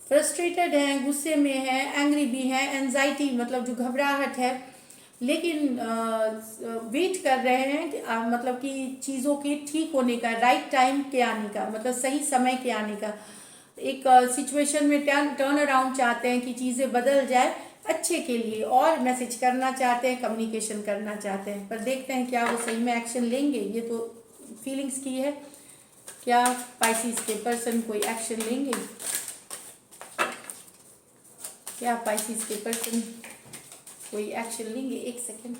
फ्रस्ट्रेटेड हैं, गुस्से में हैं, एंग्री भी हैं, एंजाइटी मतलब जो घबराहट है, लेकिन वेट कर रहे हैं कि मतलब कि चीज़ों के ठीक होने का, राइट टाइम के आने का, मतलब सही समय के आने का। एक सिचुएशन में टर्न अराउंड चाहते हैं कि चीज़ें बदल जाए अच्छे के लिए, और मैसेज करना चाहते हैं, कम्युनिकेशन करना चाहते हैं। पर देखते हैं क्या वो सही में एक्शन लेंगे। ये तो फीलिंग्स की है, क्या पाइसिस के पर्सन कोई एक्शन लेंगे? क्या पाइसिस के पर्सन कोई एक्शन लेंगे? एक सेकेंड,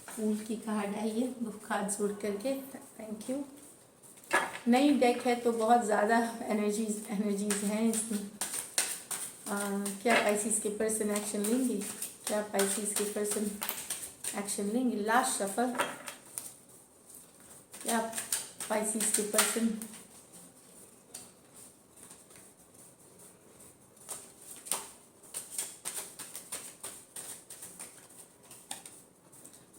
फूल की कार्ड आई है, दो कार्ड जोड़ करके, थैंक यू। नई डेक है तो बहुत ज़्यादा एनर्जीज हैं इसमें। क्या पाइसिस के पर्सन एक्शन लेंगे? क्या पाइसिस के पर्सन एक्शन लेंगे? लास्ट शफल, क्या पाइसिस के person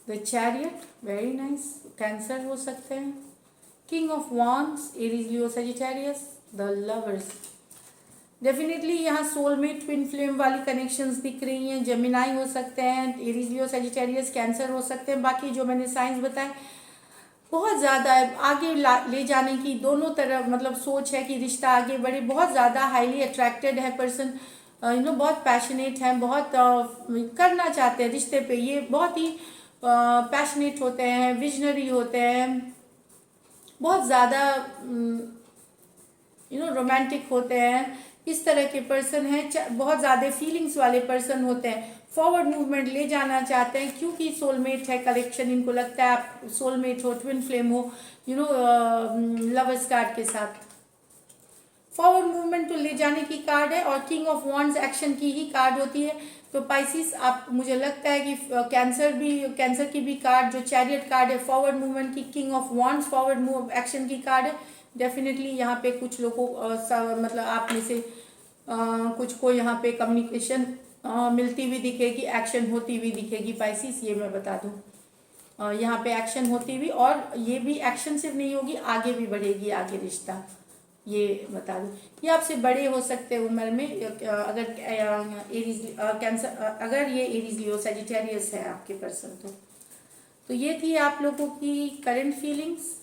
the chariot, very nice, cancer हो सकते हैं। King of wands, Aries, Leo, Sagittarius, the lovers. Definitely यहाँ सोलमेट, ट्विन फ्लेम वाली कनेक्शंस दिख रही हैं। जेमिनाई हो सकते हैं, एरीज, लियो, सजिटेरियस, कैंसर हो सकते हैं। बाकी जो मैंने साइंस बताए, बहुत ज़्यादा आगे ले जाने की दोनों तरफ मतलब सोच है कि रिश्ता आगे बढ़े। बहुत ज़्यादा हाईली अट्रैक्टेड है पर्सन, बहुत पैशनेट हैं, बहुत करना चाहते हैं रिश्ते पे। ये बहुत ही पैशनेट होते हैं, विजनरी होते हैं, बहुत ज़्यादा रोमांटिक होते हैं। इस तरह के पर्सन हैं, बहुत ज़्यादा फीलिंग्स वाले पर्सन होते हैं। फॉरवर्ड मूवमेंट ले जाना चाहते हैं, क्योंकि सोलमेट है कलेक्शन, इनको लगता है आप सोलमेट हो, ट्विन फ्लेम हो, लवर्स कार्ड के साथ। फॉरवर्ड मूवमेंट तो ले जाने की कार्ड है, और किंग ऑफ वॉन्ड्स एक्शन की ही कार्ड होती है। तो पाइसिस, आप, मुझे लगता है कि कैंसर की भी कार्ड जो चैरियट कार्ड है, फॉरवर्ड मूवमेंट की, king of wands forward move action की कार्ड है। डेफिनेटली यहाँ पे कुछ लोगों मतलब आप में से कुछ को यहाँ पे कम्युनिकेशन मिलती हुई दिखेगी, एक्शन होती हुई दिखेगी पाइसिस, ये मैं बता दूँ। यहाँ पे एक्शन होती हुई, और ये भी एक्शन सिर्फ नहीं होगी, आगे भी बढ़ेगी, आगे रिश्ता, ये बता दूँ। ये आपसे बड़े हो सकते हैं उम्र में, अगर एरीज कैंसर, अगर ये एरीज, लियो, सजिटेरियस है आपके पर्सन तो ये थी आप लोगों की current feelings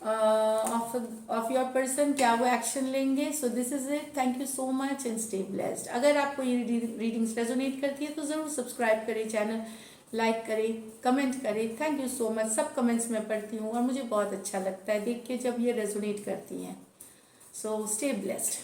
of your person, क्या वो एक्शन लेंगे। सो this is it, thank you so much and stay blessed. अगर आपको ये रीडिंग्स रेजोनेट करती है तो ज़रूर सब्सक्राइब करें चैनल, लाइक करें, कमेंट करें। Thank you so much. सब कमेंट्स मैं पढ़ती हूँ और मुझे बहुत अच्छा लगता है देख के जब ये रेजोनेट करती हैं। So stay blessed.